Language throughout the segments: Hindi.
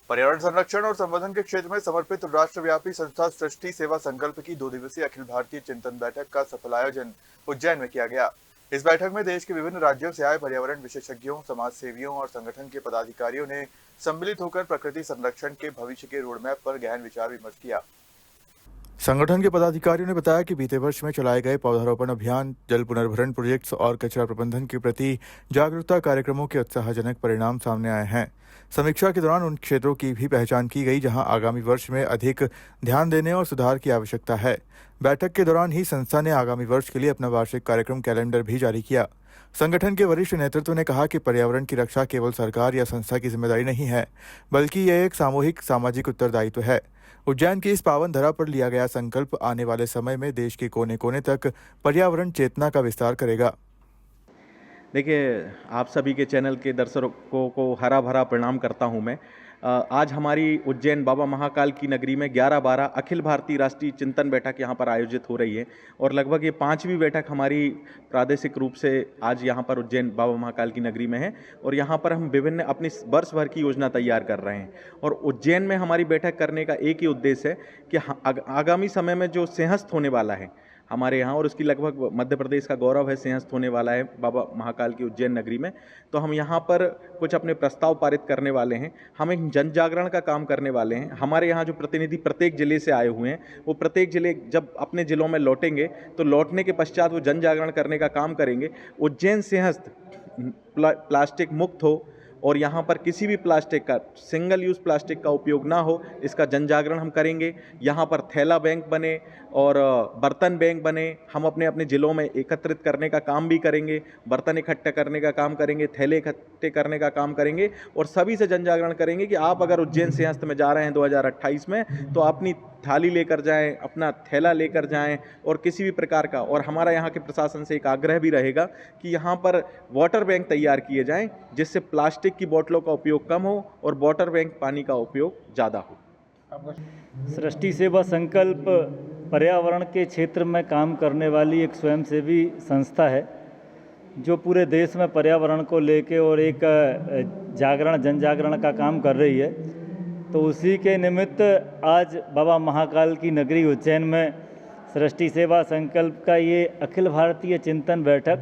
पर्यावरण संरक्षण और संवर्धन के क्षेत्र में समर्पित राष्ट्रव्यापी संस्था सृष्टि सेवा संकल्प की 2 दिवसीय अखिल भारतीय चिंतन बैठक का सफल आयोजन उज्जैन में किया गया। इस बैठक में देश के विभिन्न राज्यों से आए पर्यावरण विशेषज्ञों, समाज सेवियों और संगठन के पदाधिकारियों ने सम्मिलित होकर प्रकृति संरक्षण के भविष्य के रोडमैप पर गहन विचार विमर्श किया। संगठन के पदाधिकारियों ने बताया कि बीते वर्ष में चलाए गए पौधारोपण अभियान, जल पुनर्भरण प्रोजेक्ट्स और कचरा प्रबंधन के प्रति जागरूकता कार्यक्रमों के उत्साहजनक परिणाम सामने आए हैं। समीक्षा के दौरान उन क्षेत्रों की भी पहचान की गई जहां आगामी वर्ष में अधिक ध्यान देने और सुधार की आवश्यकता है। बैठक के दौरान ही संस्था ने आगामी वर्ष के लिए अपना वार्षिक कार्यक्रम कैलेंडर भी जारी किया। संगठन के वरिष्ठ नेतृत्व ने कहा कि पर्यावरण की रक्षा केवल सरकार या संस्था की जिम्मेदारी नहीं है, बल्कि यह एक सामूहिक सामाजिक उत्तरदायित्व है। उज्जैन की इस पावन धरा पर लिया गया संकल्प आने वाले समय में देश के कोने कोने तक पर्यावरण चेतना का विस्तार करेगा। देखिए, आप सभी के चैनल के दर्शकों को हरा भरा प्रणाम करता हूं मैं। आज हमारी उज्जैन बाबा महाकाल की नगरी में 11-12 अखिल भारतीय राष्ट्रीय चिंतन बैठक यहां पर आयोजित हो रही है और लगभग ये 5वीं बैठक हमारी प्रादेशिक रूप से आज यहां पर उज्जैन बाबा महाकाल की नगरी में है और यहां पर हम विभिन्न अपनी वर्ष भर की योजना तैयार कर रहे हैं। और उज्जैन में हमारी बैठक करने का एक ही उद्देश्य है कि आगामी समय में जो सिंहस्थ होने वाला है हमारे यहाँ, और उसकी लगभग मध्य प्रदेश का गौरव है, सिंहस्थ होने वाला है बाबा महाकाल की उज्जैन नगरी में, तो हम यहाँ पर कुछ अपने प्रस्ताव पारित करने वाले हैं। हम एक जन जागरण का काम करने वाले हैं। हमारे यहाँ जो प्रतिनिधि प्रत्येक जिले से आए हुए हैं, वो प्रत्येक जिले जब अपने जिलों में लौटेंगे तो लौटने के पश्चात वो जन जागरण करने का काम करेंगे। उज्जैन सिंहस्थ प्लास्टिक मुक्त हो और यहाँ पर किसी भी प्लास्टिक का, सिंगल यूज़ प्लास्टिक का उपयोग ना हो, इसका जन जागरण हम करेंगे। यहाँ पर थैला बैंक बने और बर्तन बैंक बने, हम अपने अपने ज़िलों में एकत्रित करने का काम भी करेंगे, बर्तन इकट्ठा करने का काम करेंगे, थैले इकट्ठे करने का काम करेंगे और सभी से जन जागरण करेंगे कि आप अगर उज्जैन सिंहस्थ में जा रहे हैं 2028 में तो अपनी थाली लेकर जाएं, अपना थैला लेकर जाएं और किसी भी प्रकार का, और हमारा यहाँ के प्रशासन से एक आग्रह भी रहेगा कि यहाँ पर वाटर बैंक तैयार किए जाएं जिससे प्लास्टिक की बोतलों का उपयोग कम हो और वाटर बैंक पानी का उपयोग ज़्यादा हो। सृष्टि सेवा संकल्प पर्यावरण के क्षेत्र में काम करने वाली एक स्वयंसेवी संस्था है जो पूरे देश में पर्यावरण को लेके और एक जागरण, जन जागरण का काम कर रही है। तो उसी के निमित्त आज बाबा महाकाल की नगरी उज्जैन में सृष्टि सेवा संकल्प का ये अखिल भारतीय चिंतन बैठक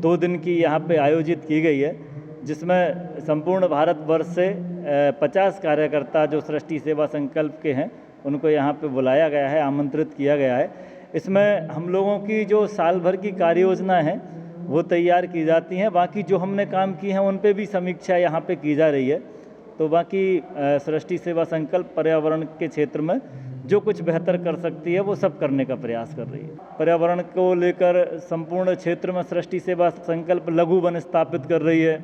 2 दिन की यहाँ पे आयोजित की गई है, जिसमें संपूर्ण भारतवर्ष से 50 कार्यकर्ता जो सृष्टि सेवा संकल्प के हैं उनको यहाँ पे बुलाया गया है, आमंत्रित किया गया है। इसमें हम लोगों की जो साल भर की कार्य योजना है वो तैयार की जाती हैं। बाकी जो हमने काम किए हैं उन पे भी समीक्षा यहाँ पे की जा रही है। तो बाकी सृष्टि सेवा संकल्प पर्यावरण के क्षेत्र में जो कुछ बेहतर कर सकती है वो सब करने का प्रयास कर रही है। पर्यावरण को लेकर संपूर्ण क्षेत्र में सृष्टि सेवा संकल्प लघु वन स्थापित कर रही है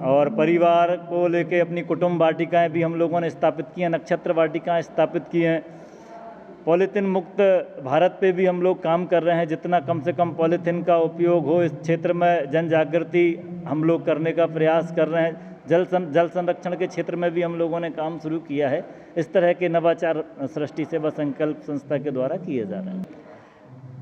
और परिवार को लेके अपनी कुटुंब वाटिकाएं भी हम लोगों ने स्थापित की हैं, नक्षत्र वाटिकाएं स्थापित की हैं। पॉलीथीन मुक्त भारत पे भी हम लोग काम कर रहे हैं, जितना कम से कम पॉलीथीन का उपयोग हो इस क्षेत्र में जन जागृति हम लोग करने का प्रयास कर रहे हैं। जल संरक्षण के क्षेत्र में भी हम लोगों ने काम शुरू किया है। इस तरह के नवाचार सृष्टि सेवा संकल्प संस्था के द्वारा किए जा रहे हैं।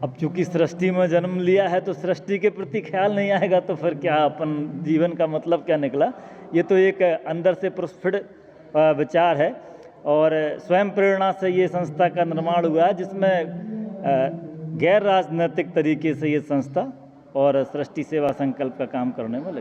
अब चूंकि सृष्टि में जन्म लिया है तो सृष्टि के प्रति ख्याल नहीं आएगा तो फिर क्या अपन जीवन का मतलब क्या निकला। ये तो एक अंदर से प्रस्फुट विचार है और स्वयं प्रेरणा से ये संस्था का निर्माण हुआ है, जिसमें गैर राजनीतिक तरीके से ये संस्था और सृष्टि सेवा संकल्प का काम करने में लगी।